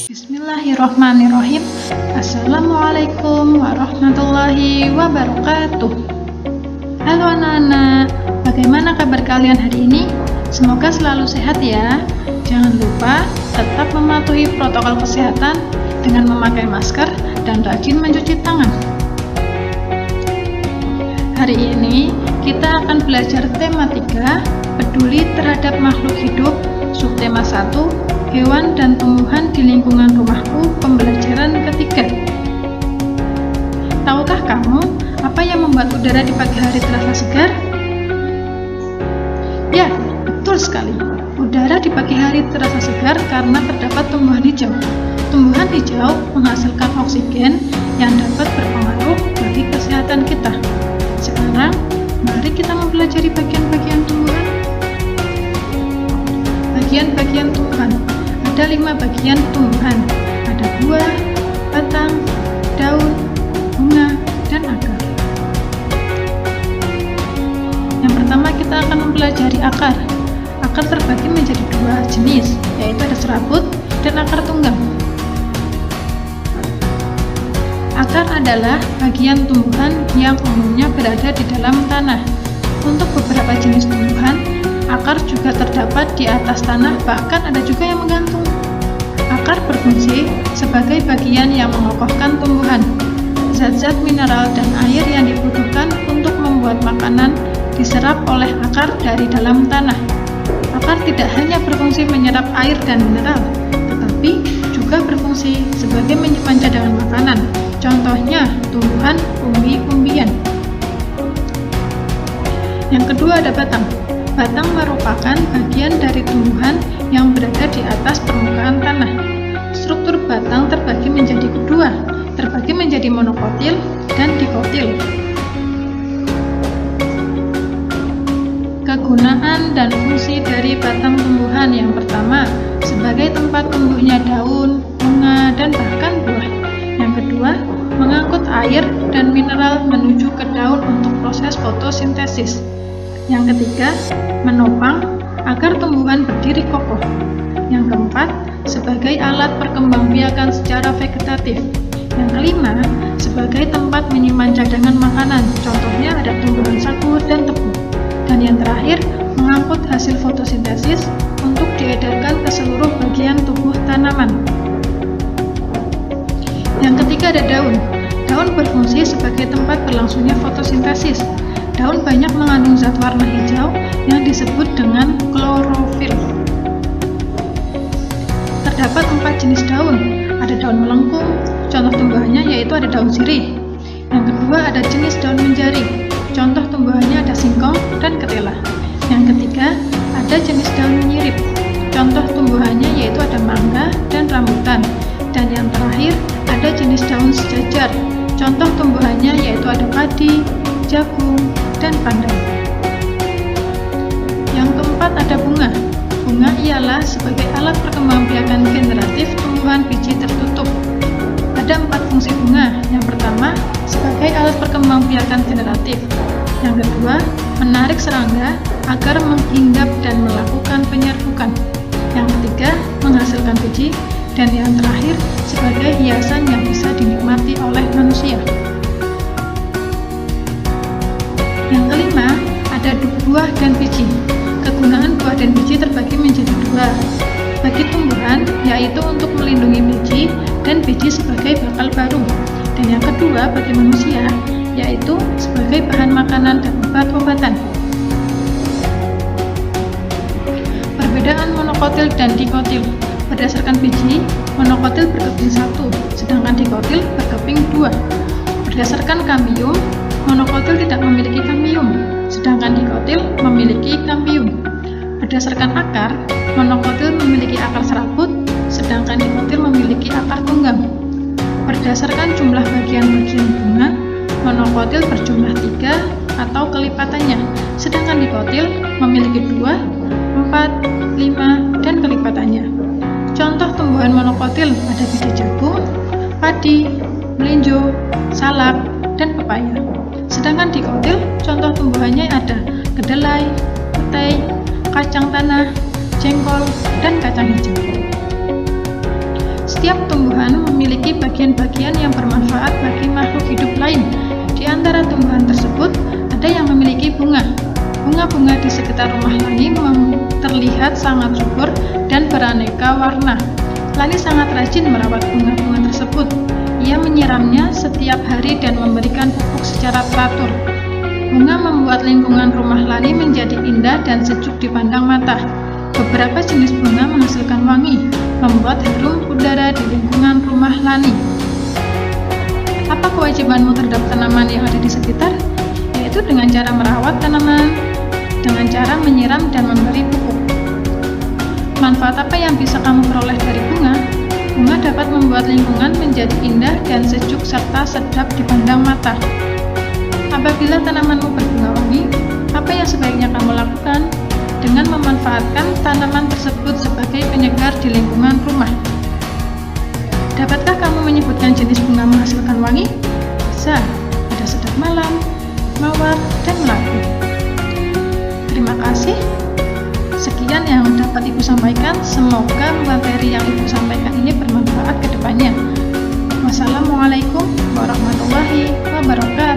Bismillahirrahmanirrahim. Assalamualaikum warahmatullahi wabarakatuh. Halo anak-anak, bagaimana kabar kalian hari ini? Semoga selalu sehat ya. Jangan lupa tetap mematuhi protokol kesehatan dengan memakai masker dan rajin mencuci tangan. Hari ini kita akan belajar tema 3, peduli terhadap makhluk hidup, subtema 1, hewan dan tumbuhan di lingkungan rumahku, pembelajaran ketiga. Tahukah kamu apa yang membuat udara di pagi hari terasa segar? Ya, betul sekali. Udara di pagi hari terasa segar karena terdapat tumbuhan hijau. Tumbuhan hijau menghasilkan oksigen yang dapat berpengaruh bagi kesehatan kita. Sekarang, mari kita mempelajari bagian-bagian tumbuhan. Bagian-bagian tumbuhan. Ada 5 bagian tumbuhan. Ada buah, batang, daun, bunga, dan akar. Yang pertama kita akan mempelajari akar. Akar terbagi menjadi 2 jenis, yaitu ada serabut dan akar tunggang. Akar adalah bagian tumbuhan yang umumnya berada di dalam tanah. Untuk beberapa jenis tumbuhan, akar juga terdapat di atas tanah, bahkan ada juga yang menggantung. Akar berfungsi sebagai bagian yang mengokohkan tumbuhan. Zat-zat mineral dan air yang dibutuhkan untuk membuat makanan diserap oleh akar dari dalam tanah. Akar tidak hanya berfungsi menyerap air dan mineral, tetapi juga berfungsi sebagai menyimpan cadangan makanan. Contohnya, tumbuhan umbi-umbian. Yang kedua ada batang. Batang merupakan bagian dari tumbuhan yang berada di atas permukaan tanah. Struktur batang terbagi menjadi kedua, terbagi menjadi monokotil dan dikotil. Kegunaan dan fungsi dari batang tumbuhan yang pertama, sebagai tempat tumbuhnya daun, bunga, dan bahkan buah. Yang kedua, mengangkut air dan mineral menuju ke daun untuk proses fotosintesis. Yang ketiga, menopang agar tumbuhan berdiri kokoh. Yang keempat, sebagai alat perkembangbiakan secara vegetatif. Yang kelima, sebagai tempat menyimpan cadangan makanan. Contohnya ada tumbuhan sagu dan tebu. Dan yang terakhir, mengangkut hasil fotosintesis untuk diedarkan ke seluruh bagian tubuh tanaman. Yang ketiga ada daun. Daun berfungsi sebagai tempat berlangsungnya fotosintesis. Daun banyak mengandung zat warna hijau yang disebut dengan klorofil. Terdapat 4 jenis daun. Ada daun melengkung, contoh tumbuhannya yaitu ada daun sirih. Yang kedua ada jenis daun menjari, contoh tumbuhannya ada singkong dan ketela. Yang ketiga ada jenis daun menyirip, contoh tumbuhannya yaitu ada mangga dan rambutan. Dan yang terakhir ada jenis daun sejajar, contoh tumbuhannya yaitu ada padi, jagung, dan pandan. Yang keempat ada bunga. Bunga ialah sebagai alat perkembangbiakan generatif tumbuhan biji tertutup. Ada 4 fungsi bunga. Yang pertama, sebagai alat perkembangbiakan generatif. Yang kedua, menarik serangga agar menghinggap dan melakukan penyerbukan. Yang ketiga, menghasilkan biji. Dan yang terakhir, sebagai hiasan yang bisa dinikmati oleh manusia. Yang kelima, ada buah dan biji. Kegunaan buah dan biji terbagi menjadi 2. Bagi tumbuhan, yaitu untuk melindungi biji, dan biji sebagai bakal baru. Dan yang kedua, bagi manusia, yaitu sebagai bahan makanan dan obat-obatan. Perbedaan monokotil dan dikotil. Berdasarkan biji, monokotil berkeping 1, sedangkan dikotil berkeping 2. Berdasarkan kambium, monokotil tidak memiliki kambium, sedangkan dikotil memiliki kambium. Berdasarkan akar, monokotil memiliki akar serabut, sedangkan dikotil memiliki akar tunggang. Berdasarkan jumlah bagian-bagian bunga, monokotil berjumlah 3 atau kelipatannya, sedangkan dikotil memiliki 2, 4, 5, dan kelipatannya. Contoh tumbuhan monokotil ada biji jagung, padi, melinjo, salak, dan pepaya. Sedangkan dikotil, contoh tumbuhannya ada kedelai, petai, kacang tanah, jengkol, dan kacang hijau. Setiap tumbuhan memiliki bagian-bagian yang bermanfaat bagi makhluk hidup lain. Di antara tumbuhan tersebut, ada yang memiliki bunga. Bunga-bunga di sekitar rumah Lani terlihat sangat subur dan beraneka warna. Lani sangat rajin merawat bunga-bunga tersebut. Ia menyiramnya setiap hari dan memberikan pupuk secara teratur. Bunga membuat lingkungan rumah Lani menjadi indah dan sejuk dipandang mata. Beberapa jenis bunga menghasilkan wangi, membuat harum udara di lingkungan rumah Lani. Apa kewajibanmu terhadap tanaman yang ada di sekitar? Yaitu dengan cara merawat tanaman, dengan cara menyiram dan memberi pupuk. Manfaat apa yang bisa kamu peroleh dari bunga? Bunga dapat membuat lingkungan menjadi indah dan sejuk serta sedap dipandang mata. Apabila tanamanmu berbunga wangi, apa yang sebaiknya kamu lakukan? Dengan memanfaatkan tanaman tersebut sebagai penyegar di lingkungan rumah. Dapatkah kamu menyebutkan jenis bunga menghasilkan wangi? Bisa, ada sedap malam, mawar, dan labu. Terima kasih. Sekian yang dapat Ibu sampaikan. Semoga materi yang Ibu sampaikan ini bermanfaat ke depannya. Wassalamualaikum warahmatullahi wabarakatuh.